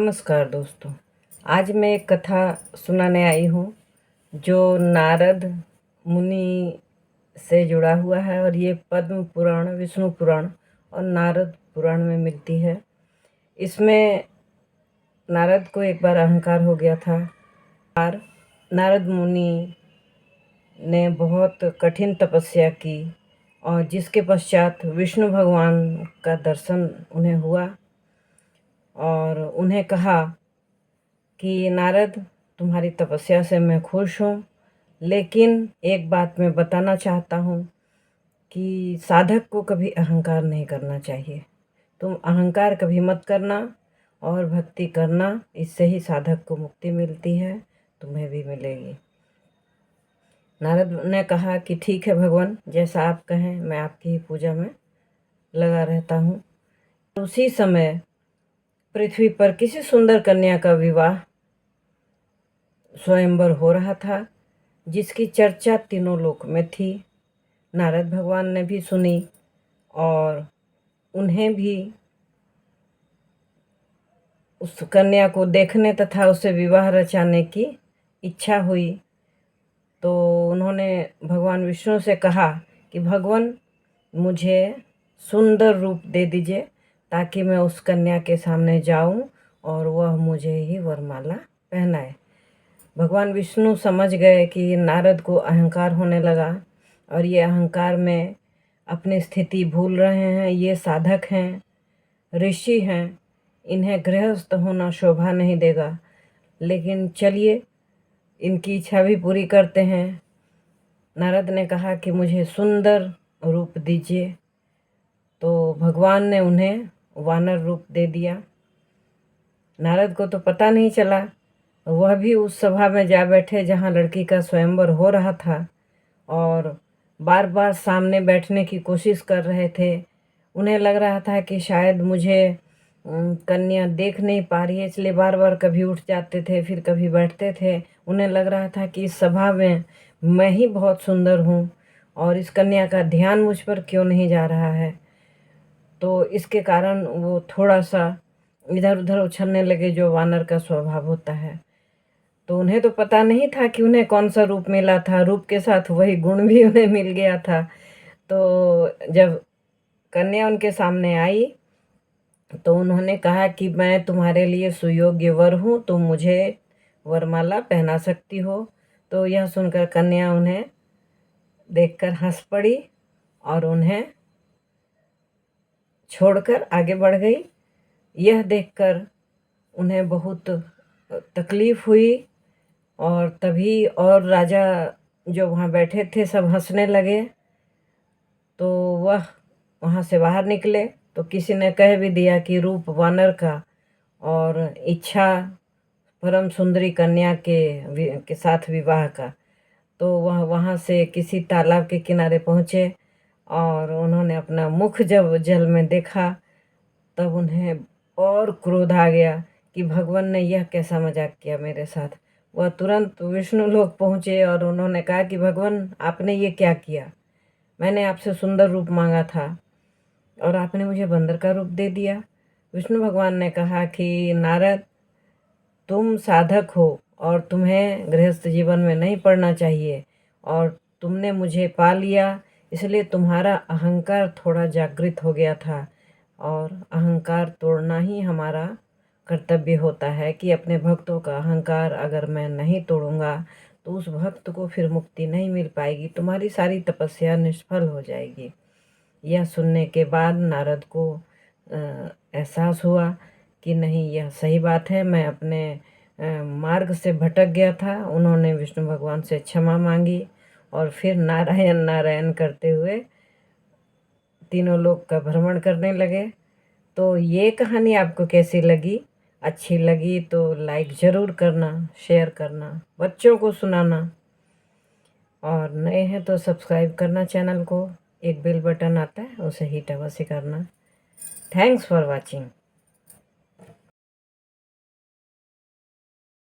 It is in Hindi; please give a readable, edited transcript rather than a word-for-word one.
नमस्कार दोस्तों। आज मैं एक कथा सुनाने आई हूँ जो नारद मुनि से जुड़ा हुआ है और ये पद्म पुराण, विष्णु पुराण और नारद पुराण में मिलती है। इसमें नारद को एक बार अहंकार हो गया था और नारद मुनि ने बहुत कठिन तपस्या की और जिसके पश्चात विष्णु भगवान का दर्शन उन्हें हुआ और उन्हें कहा कि नारद, तुम्हारी तपस्या से मैं खुश हूँ, लेकिन एक बात मैं बताना चाहता हूँ कि साधक को कभी अहंकार नहीं करना चाहिए। तुम अहंकार कभी मत करना और भक्ति करना, इससे ही साधक को मुक्ति मिलती है, तुम्हें भी मिलेगी। नारद ने कहा कि ठीक है भगवान, जैसा आप कहें मैं आपकी ही पूजा में लगा रहता हूँ। उसी समय पृथ्वी पर किसी सुंदर कन्या का विवाह स्वयंवर हो रहा था, जिसकी चर्चा तीनों लोक में थी। नारद भगवान ने भी सुनी और उन्हें भी उस कन्या को देखने तथा उससे विवाह रचाने की इच्छा हुई। तो उन्होंने भगवान विष्णु से कहा कि भगवान, मुझे सुंदर रूप दे दीजिए ताकि मैं उस कन्या के सामने जाऊं और वह मुझे ही वरमाला पहनाए। भगवान विष्णु समझ गए कि नारद को अहंकार होने लगा और ये अहंकार में अपनी स्थिति भूल रहे हैं। ये साधक हैं, ऋषि हैं, इन्हें गृहस्थ होना शोभा नहीं देगा। लेकिन चलिए, इनकी इच्छा भी पूरी करते हैं। नारद ने कहा कि मुझे सुंदर रूप दीजिए। तो भगवान ने उन्हें वानर रूप दे दिया। नारद को तो पता नहीं चला, वह भी उस सभा में जा बैठे जहाँ लड़की का स्वयंवर हो रहा था और बार बार सामने बैठने की कोशिश कर रहे थे। उन्हें लग रहा था कि शायद मुझे कन्या देख नहीं पा रही है, इसलिए बार बार कभी उठ जाते थे, फिर कभी बैठते थे। उन्हें लग रहा था कि इस सभा में मैं ही बहुत सुंदर हूँ और इस कन्या का ध्यान मुझ पर क्यों नहीं जा रहा है। तो इसके कारण वो थोड़ा सा इधर उधर उछलने लगे, जो वानर का स्वभाव होता है। तो उन्हें तो पता नहीं था कि उन्हें कौन सा रूप मिला था, रूप के साथ वही गुण भी उन्हें मिल गया था। तो जब कन्या उनके सामने आई तो उन्होंने कहा कि मैं तुम्हारे लिए सुयोग्य वर हूँ, तुम मुझे वरमाला पहना सकती हो। तो यह सुनकर कन्या उन्हें देखकर हंस पड़ी और उन्हें छोड़कर आगे बढ़ गई। यह देखकर उन्हें बहुत तकलीफ हुई और तभी और राजा जो वहाँ बैठे थे सब हंसने लगे। तो वह वहाँ से बाहर निकले तो किसी ने कह भी दिया कि रूप वानर का और इच्छा परम सुंदरी कन्या के साथ विवाह का। तो वह वहाँ से किसी तालाब के किनारे पहुँचे और उन्होंने अपना मुख जब जल में देखा तब उन्हें और क्रोध आ गया कि भगवान ने यह कैसा मजाक किया मेरे साथ। वह तुरंत विष्णु लोक पहुँचे और उन्होंने कहा कि भगवान, आपने ये क्या किया? मैंने आपसे सुंदर रूप मांगा था और आपने मुझे बंदर का रूप दे दिया। विष्णु भगवान ने कहा कि नारद, तुम साधक हो और तुम्हें गृहस्थ जीवन में नहीं पड़ना चाहिए और तुमने मुझे पा लिया, इसलिए तुम्हारा अहंकार थोड़ा जागृत हो गया था और अहंकार तोड़ना ही हमारा कर्तव्य होता है कि अपने भक्तों का अहंकार अगर मैं नहीं तोड़ूंगा तो उस भक्त को फिर मुक्ति नहीं मिल पाएगी, तुम्हारी सारी तपस्या निष्फल हो जाएगी। यह सुनने के बाद नारद को एहसास हुआ कि नहीं, यह सही बात है, मैं अपने मार्ग से भटक गया था। उन्होंने विष्णु भगवान से क्षमा मांगी और फिर नारायण नारायण करते हुए तीनों लोक का भ्रमण करने लगे। तो ये कहानी आपको कैसी लगी? अच्छी लगी तो लाइक ज़रूर करना, शेयर करना, बच्चों को सुनाना और नए हैं तो सब्सक्राइब करना चैनल को। एक बेल बटन आता है, उसे हिट अवश्य करना। Thanks for watching.